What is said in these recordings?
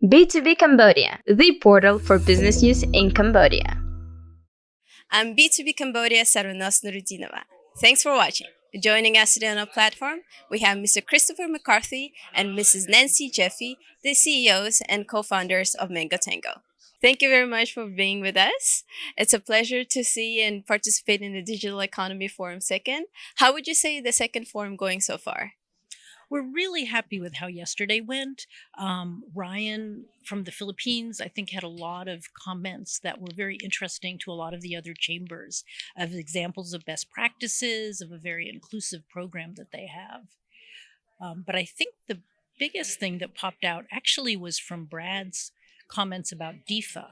B2B Cambodia, the portal for business news in Cambodia. I'm B2B Cambodia Sarunas Nurudinova. Thanks for watching. Joining us today on our platform, we have Mr. Christopher McCarthy and Mrs. Nancy Jaffe, the CEOs and co-founders of MangoTango. Thank you very much for being with us. It's a pleasure to see and participate in the Digital Economy Forum second. How would you say the second forum going so far? We're really happy with how yesterday went. Ryan from the Philippines, I think, had a lot of comments that were very interesting to a lot of the other chambers of examples of best practices, of a very inclusive program that they have. But I think the biggest thing that popped out actually was from Brad's comments about DIFA.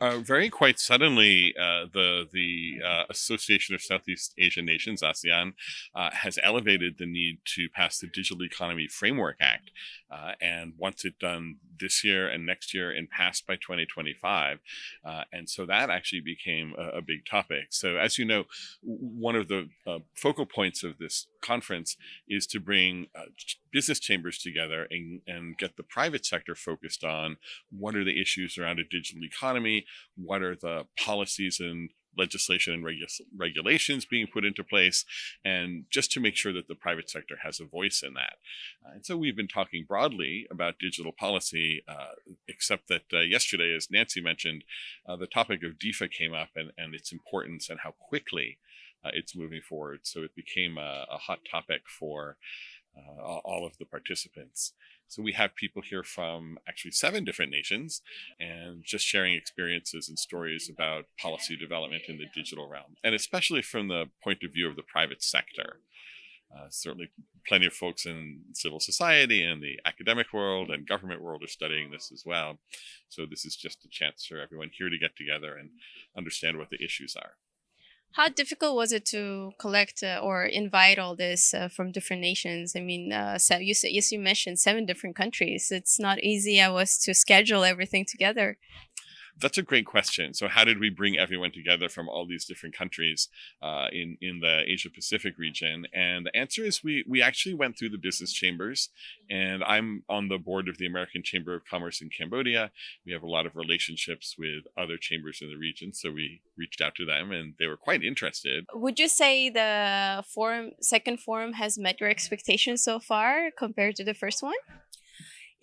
Very quite suddenly, the Association of Southeast Asian Nations, ASEAN, has elevated the need to pass the Digital Economy Framework Act, and wants it done this year and next year and passed by 2025. And so that actually became a big topic. So as you know, one of the focal points of this conference is to bring business chambers together and get the private sector focused on what are the issues around a digital economy, what are the policies and legislation and regulations being put into place, and just to make sure that the private sector has a voice in that. And so we've been talking broadly about digital policy, except that yesterday, as Nancy mentioned, the topic of DIFA came up and its importance and how quickly it's moving forward. So it became a hot topic for all of the participants. So we have people here from actually 7 different nations and just sharing experiences and stories about policy development in the digital realm, and especially from the point of view of the private sector. Certainly plenty of folks in civil society and the academic world and government world are studying this as well. So this is just a chance for everyone here to get together and understand what the issues are. How difficult was it to collect or invite all this from different nations? I mean, so you mentioned 7 different countries. It's not easy, to schedule everything together. That's a great question. So how did we bring everyone together from all these different countries in the Asia Pacific region? And the answer is we actually went through the business chambers, and I'm on the board of the American Chamber of Commerce in Cambodia. We have a lot of relationships with other chambers in the region, so we reached out to them and they were quite interested. Would you say the second forum has met your expectations so far compared to the first one?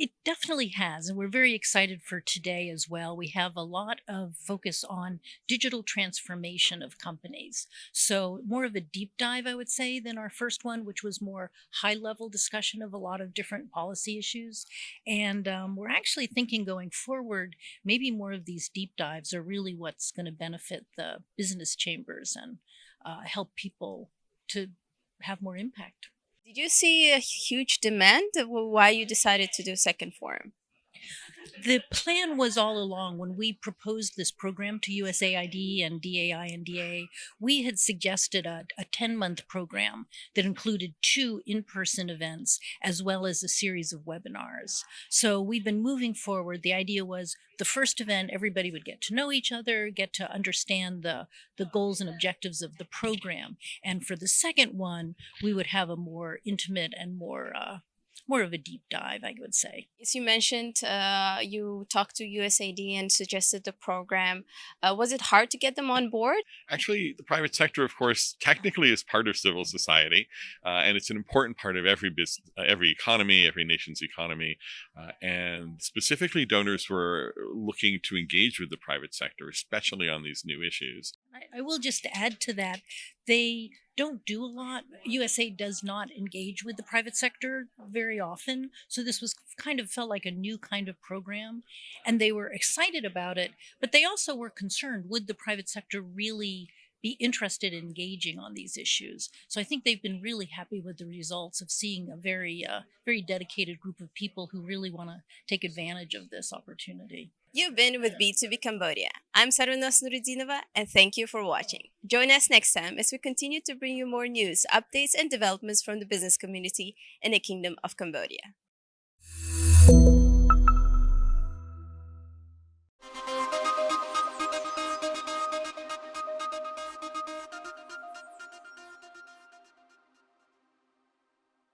It definitely has, and we're very excited for today as well. We have a lot of focus on digital transformation of companies. So more of a deep dive, I would say, than our first one, which was more high-level discussion of a lot of different policy issues. And we're actually thinking going forward, maybe more of these deep dives are really what's going to benefit the business chambers and help people to have more impact. Did you see a huge demand? Why you decided to do second forum? The plan was all along when we proposed this program to USAID and DAI and DA, we had suggested a 10-month program that included 2 in-person events as well as a series of webinars. So we've been moving forward. The idea was the first event, everybody would get to know each other, get to understand the goals and objectives of the program. And for the second one, we would have a more intimate and more of a deep dive, I would say. As you mentioned, you talked to USAID and suggested the program. Was it hard to get them on board? Actually, the private sector, of course, technically is part of civil society, and it's an important part of every business, every economy, every nation's economy. And specifically, donors were looking to engage with the private sector, especially on these new issues. I will just add to that, they don't do a lot. USA does not engage with the private sector very often. So this was felt like a new kind of program, and they were excited about it, but they also were concerned, would the private sector really be interested in engaging on these issues? So I think they've been really happy with the results of seeing a very dedicated group of people who really want to take advantage of this opportunity. You've been with B2B Cambodia. I'm Sarunas Nurudinova, and thank you for watching. Join us next time as we continue to bring you more news, updates, and developments from the business community in the Kingdom of Cambodia.